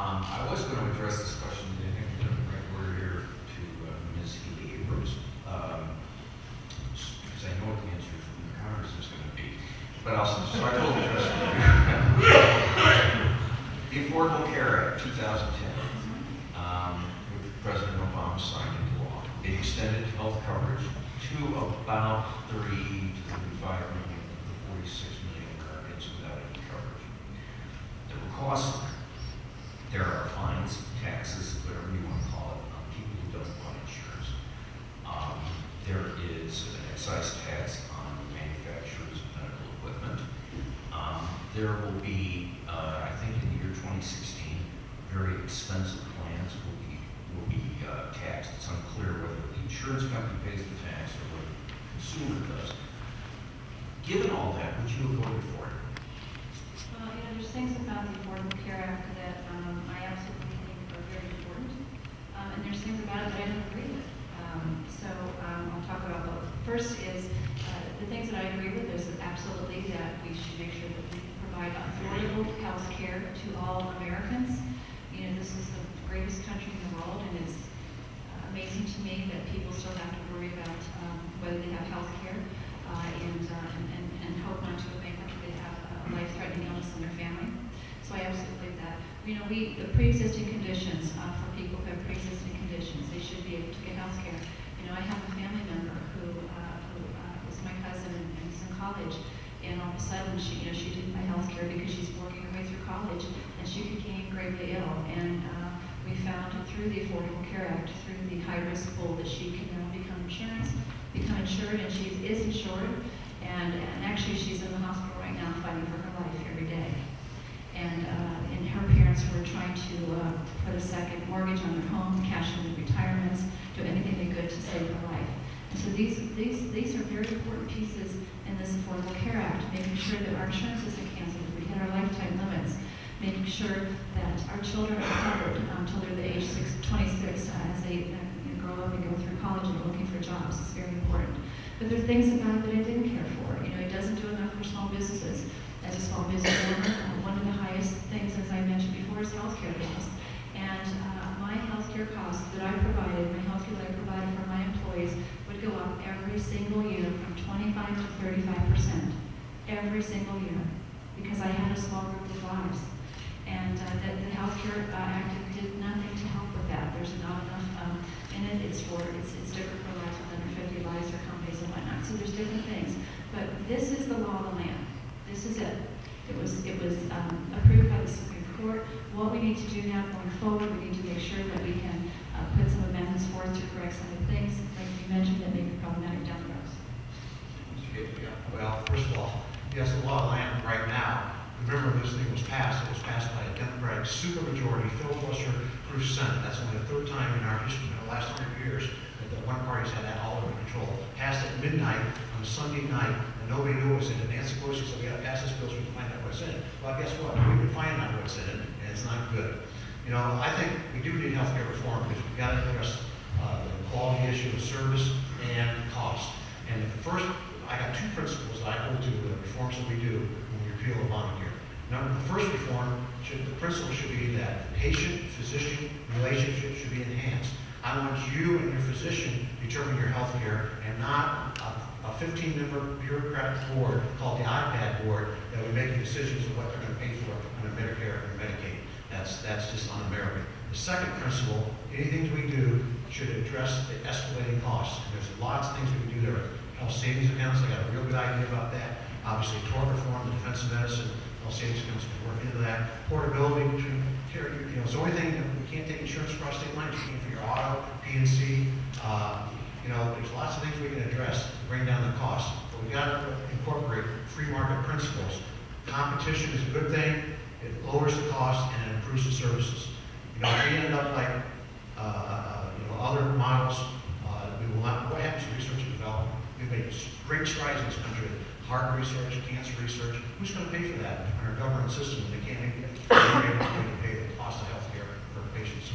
I was going to address this question, I think I'm going to bring word here to Ms. Healy Abrams, because I know what the answer from the Congress is going to be. But I'll, so I will address it. The Affordable Care Act 2010, which President Obama signed into law. It extended health coverage to about 30 to 35 million of the 46 million Americans without any coverage. There were costs. There are fines, taxes, whatever you want to call it, on people who don't buy insurance. There is an excise tax on manufacturers of medical equipment. There will be, I think in the year 2016, very expensive plans will be taxed. It's unclear whether the insurance company pays the tax or whether the consumer does. Given all that, would you have voted for it? Well, there's things about the Affordable Care Act that I absolutely think are very important, and there's things about it that I don't agree with. I'll talk about both. First is the things that I agree with is absolutely that we should make sure that we provide affordable health care to all Americans. This is the greatest country in the world, and it's amazing to me that people still have to worry about whether they have health care and hope not to make up if they have a life-threatening illness in their family. So I absolutely believe that. The pre-existing conditions for people who have pre-existing conditions, they should be able to get health care. I have a family member who was my cousin and he's in college, and all of a sudden she didn't buy health care because she's working her way through college, and she became gravely ill. And we found through the Affordable Care Act, through the high-risk pool, that she can now become insured, and she is insured. And actually, she's in the hospital right now fighting for her life every day. And her parents were trying to put a second mortgage on their home, cash in their retirements, do anything they could to save her life. And so these are very important pieces in this Affordable Care Act, making sure that our insurance isn't canceled, that we hit our lifetime limits, making sure that our children are covered until they're the age 26 as they grow up and go through college and are looking for jobs. It's very important. But there are things about it that I didn't care for. It doesn't do enough for small businesses. As a small business owner, one of the highest things, as I mentioned before, is healthcare costs. And my healthcare costs that I provided, my healthcare that I provided for my employees would go up every single year from 25 to 35%. Every single year. Because I had a small group of lives. And the Healthcare Act did nothing to help with that. There's not enough in it. It's different for lives with under 50 lives or companies and whatnot. So there's different things. But this is the law of the land. This is it. It was approved by the Supreme Court. What we need to do now going forward, we need to make sure that we can put some amendments forth to correct some of the things, like you mentioned, that may be problematic down the road. Well, first of all, yes, the law of land right now. Remember, this thing was passed. It was passed by a Democratic supermajority filibuster-proof Senate. That's only the third time in our history, in the last 100 years, that the one party's had that all under control. Passed at midnight on a Sunday night, and nobody knew what was in it. Nancy Pelosi said, we got to pass this bill so we can find out what's in it. Well, guess what? We've been finding out what's in it, and it's not good. I think we do need healthcare reform because we've got to address the quality issue of service and cost. And first, I got two principles that I hold to the reforms that we do when we repeal Obamacare. The first reform, the principle should be that the patient-physician relationship should be enhanced. I want you and your physician to determine your health care and not a 15-member bureaucratic board called the iPad board that would make decisions of what they're going to pay for under Medicare and Medicaid. That's just un-American. The second principle, anything we do should address the escalating costs. There's lots of things we can do there. Health savings accounts, I got a real good idea about that. Obviously, tort reform, the defense of medicine, health savings accounts can work into that. Portability between care, it's the only thing that we can't take insurance across state lines. You can for your auto, P&C. There's lots of things we can address to bring down the costs. But we've got to incorporate free market principles. Competition is a good thing. It lowers the cost and it improves the services. If we end up like other models, we will not. What happens to research and development? We've made great strides in this country. Heart research, cancer research. Who's going to pay for that in our government system when they can't able to pay the cost of health care for patients?